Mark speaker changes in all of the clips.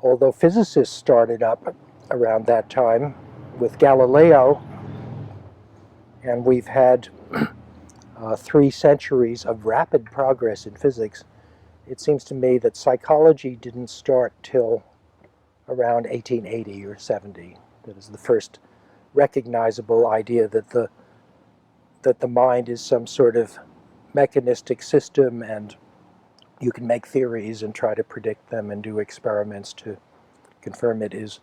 Speaker 1: although physicists started up around that time with Galileo, and we've had 3 centuries of rapid progress in physics, it seems to me that psychology didn't start till around 1880 or 70. That is the first recognizable idea that the mind is some sort of mechanistic system, and you can make theories and try to predict them and do experiments to confirm it, is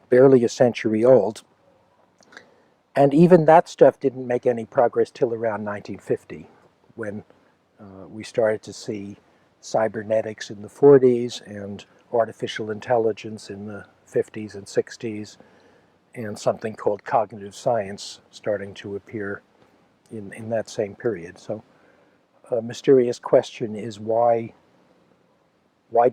Speaker 1: barely a century old. And even that stuff didn't make any progress till around 1950, when we started to see cybernetics in the 40s and artificial intelligence in the 50s and 60s, and something called cognitive science starting to appear in that same period. So a mysterious question is why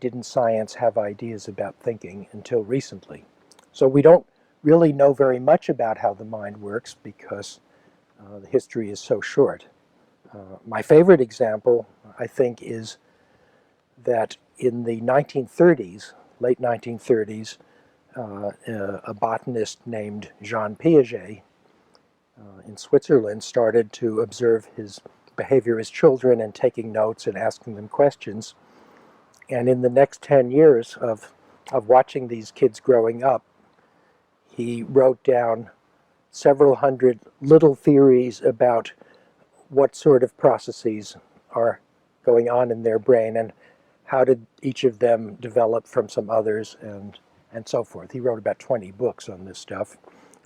Speaker 1: didn't science have ideas about thinking until recently? So we don't really know very much about how the mind works because the history is so short. My favorite example, I think, is that in the 1930s, late 1930s, a botanist named Jean Piaget in Switzerland started to observe his behavior as children and taking notes and asking them questions. And in the next 10 years of watching these kids growing up, he wrote down several hundred little theories about what sort of processes are going on in their brain and how did each of them develop from some others, and so forth. He wrote about 20 books on this stuff,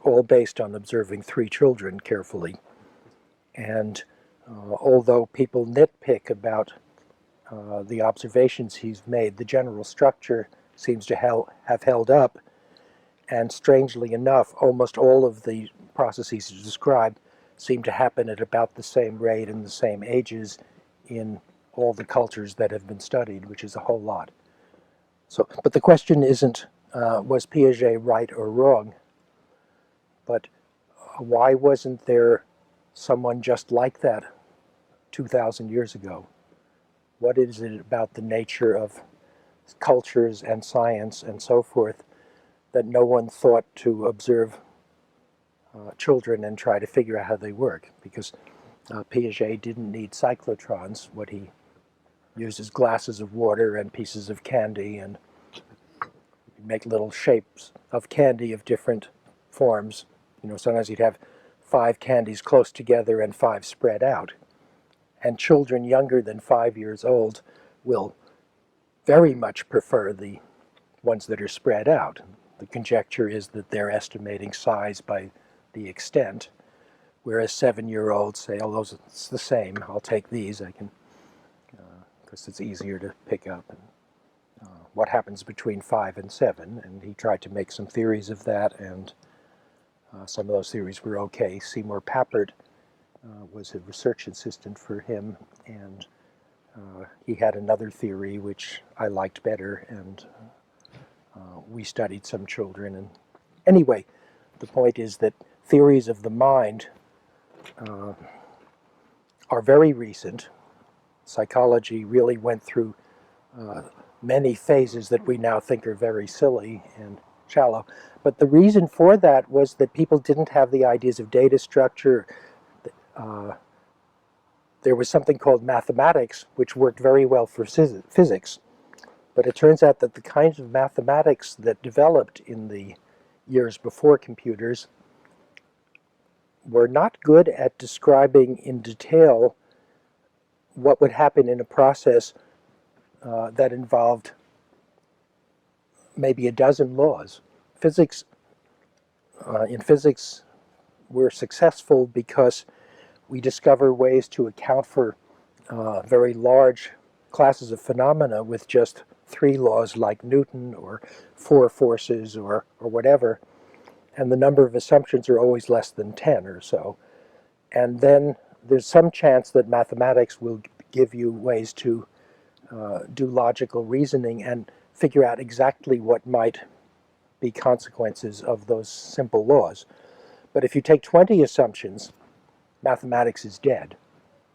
Speaker 1: all based on observing 3 children carefully. And although people nitpick about the observations he's made, the general structure seems to have held up. And strangely enough, almost all of the processes he described seem to happen at about the same rate and the same ages in all the cultures that have been studied, which is a whole lot. So, but the question isn't, was Piaget right or wrong? But why wasn't there someone just like that 2,000 years ago? What is it about the nature of cultures and science and so forth that no one thought to observe children and try to figure out how they work? Because Piaget didn't need cyclotrons. What he used is glasses of water and pieces of candy, and make little shapes of candy of different forms. You know, sometimes you'd have 5 candies close together and 5 spread out. And children younger than 5 years old will very much prefer the ones that are spread out. The conjecture is that they're estimating size by the extent, whereas 7-year-olds say, oh, those it's the same, I'll take these, I can, because it's easier to pick up. And what happens between 5 and 7, and he tried to make some theories of that, and some of those theories were okay. Seymour Papert was a research assistant for him, and he had another theory which I liked better, and we studied some children. And anyway, the point is that theories of the mind are very recent. Psychology really went through many phases that we now think are very silly and shallow. But the reason for that was that people didn't have the ideas of data structure. There was something called mathematics, which worked very well for physics. But it turns out that the kinds of mathematics that developed in the years before computers were not good at describing in detail what would happen in a process that involved maybe a dozen laws. In physics, we're successful because we discover ways to account for very large classes of phenomena with just 3 laws like Newton, or 4 forces, or whatever, and the number of assumptions are always less than 10 or so. And then there's some chance that mathematics will give you ways to do logical reasoning and figure out exactly what might be consequences of those simple laws. But if you take 20 assumptions, mathematics is dead.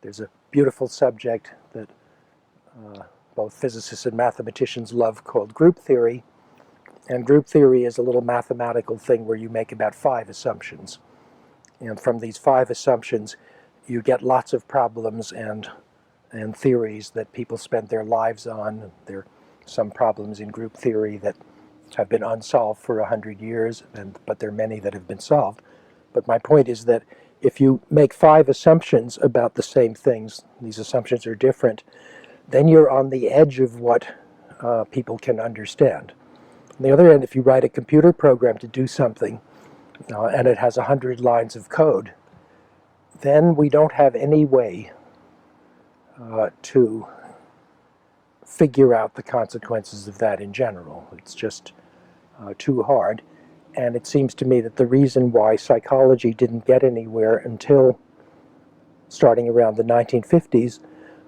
Speaker 1: There's a beautiful subject that both physicists and mathematicians love called group theory, And group theory is a little mathematical thing where you make about 5 assumptions. And from these 5 assumptions, you get lots of problems and theories that people spend their lives on. There are some problems in group theory that have been unsolved for 100 years, but there are many that have been solved. But my point is that if you make 5 assumptions about the same things, these assumptions are different, then you're on the edge of what people can understand. On the other hand, if you write a computer program to do something, and it has 100 lines of code, then we don't have any way to figure out the consequences of that in general. It's just too hard. And it seems to me that the reason why psychology didn't get anywhere until starting around the 1950s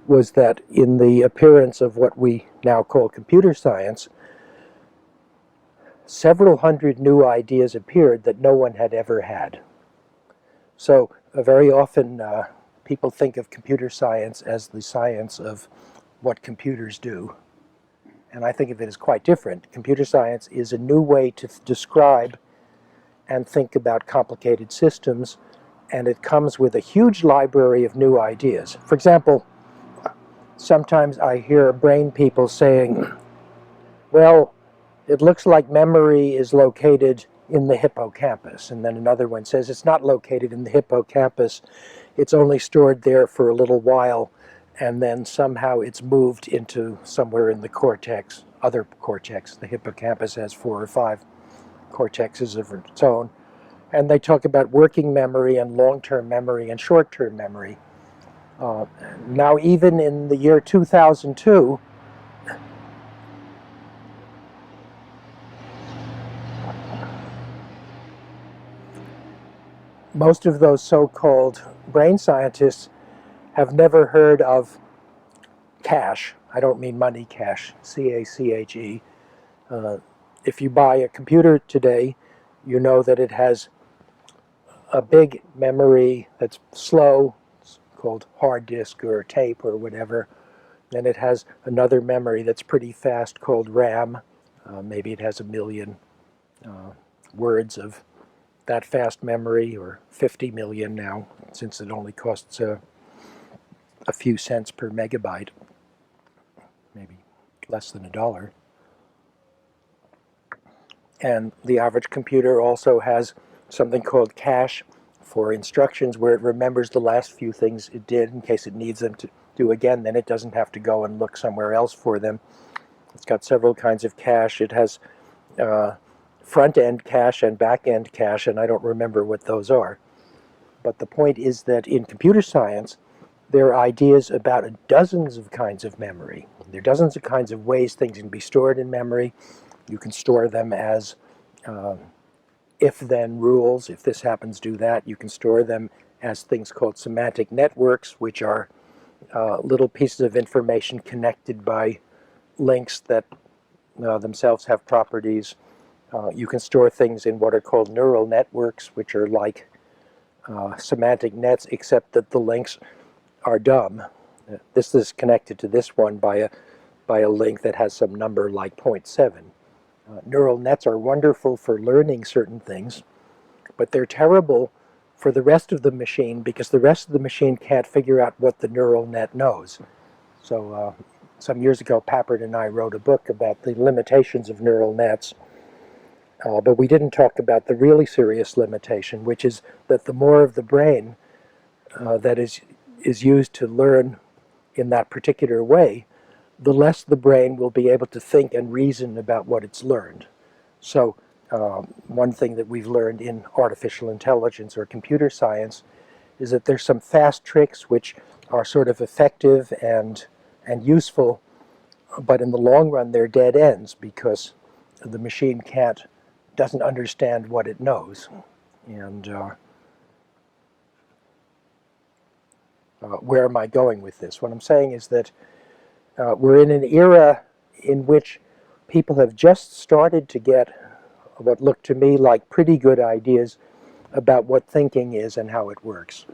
Speaker 1: was that in the appearance of what we now call computer science, several hundred new ideas appeared that no one had ever had. So very often people think of computer science as the science of what computers do. And I think of it as quite different. Computer science is a new way to describe and think about complicated systems, and it comes with a huge library of new ideas. For example, sometimes I hear brain people saying, well, it looks like memory is located in the hippocampus. And then another one says it's not located in the hippocampus, it's only stored there for a little while, and then somehow it's moved into somewhere in the cortex, other cortex. The hippocampus has 4 or 5 cortexes of its own. And they talk about working memory and long-term memory and short-term memory. Now, even in the year 2002, most of those so-called brain scientists have never heard of cache. I don't mean money cache, C-A-C-H-E. If you buy a computer today, you know that it has a big memory that's slow, it's called hard disk or tape or whatever. Then it has another memory that's pretty fast called RAM. Maybe it has 1 million words of that fast memory, or 50 million now, since it only costs a few cents per megabyte, maybe less than $1. And the average computer also has something called cache for instructions, where it remembers the last few things it did in case it needs them to do again. Then it doesn't have to go and look somewhere else for them. It's got several kinds of cache. It has front-end cache and back-end cache, and I don't remember what those are. But the point is that in computer science, there are ideas about dozens of kinds of memory. There are dozens of kinds of ways things can be stored in memory. You can store them as if-then rules. If this happens, do that. You can store them as things called semantic networks, which are little pieces of information connected by links that themselves have properties. You can store things in what are called neural networks, which are like semantic nets, except that the links are dumb. This is connected to this one by a link that has some number like 0.7. Neural nets are wonderful for learning certain things, but they're terrible for the rest of the machine, because the rest of the machine can't figure out what the neural net knows. So some years ago, Papert and I wrote a book about the limitations of neural nets, but we didn't talk about the really serious limitation, which is that the more of the brain that is used to learn in that particular way, the less the brain will be able to think and reason about what it's learned. So one thing that we've learned in artificial intelligence or computer science is that there's some fast tricks which are sort of effective and useful, but in the long run they're dead ends, because the machine doesn't understand what it knows. And where am I going with this? What I'm saying is that we're in an era in which people have just started to get what look to me like pretty good ideas about what thinking is and how it works.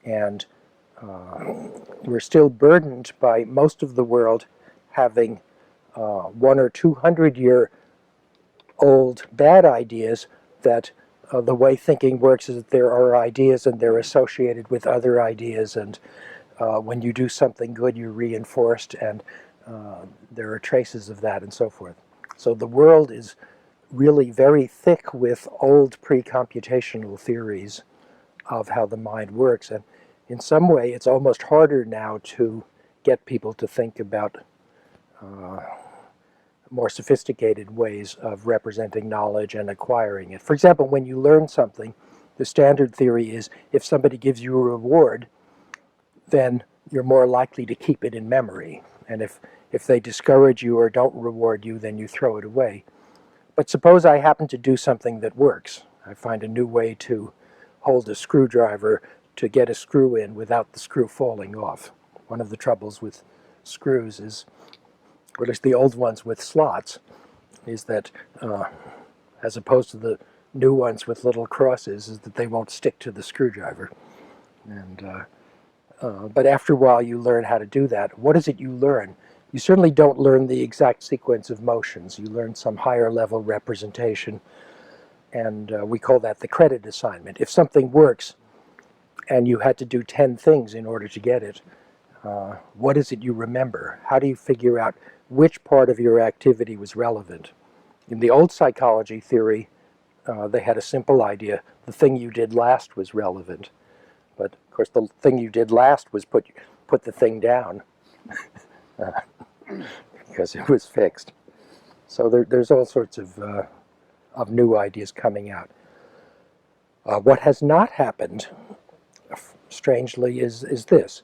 Speaker 1: And we're still burdened by most of the world having 100 or 200 year old bad ideas that the way thinking works is that there are ideas and they're associated with other ideas, and when you do something good you're reinforced, and there are traces of that and so forth. So the world is really very thick with old pre-computational theories of how the mind works, and in some way it's almost harder now to get people to think about more sophisticated ways of representing knowledge and acquiring it. For example, when you learn something, the standard theory is if somebody gives you a reward, then you're more likely to keep it in memory. And if they discourage you or don't reward you, then you throw it away. But suppose I happen to do something that works. I find a new way to hold a screwdriver to get a screw in without the screw falling off. One of the troubles with screws is, or at least the old ones with slots, is that as opposed to the new ones with little crosses, is that they won't stick to the screwdriver. And but after a while you learn how to do that. What is it you learn? You certainly don't learn the exact sequence of motions. You learn some higher level representation, and we call that the credit assignment. If something works and you had to do 10 things in order to get it, what is it you remember? How do you figure out which part of your activity was relevant? In the old psychology theory, they had a simple idea. The thing you did last was relevant. But of course the thing you did last was put the thing down because it was fixed. So there's all sorts of new ideas coming out. What has not happened, strangely, is this.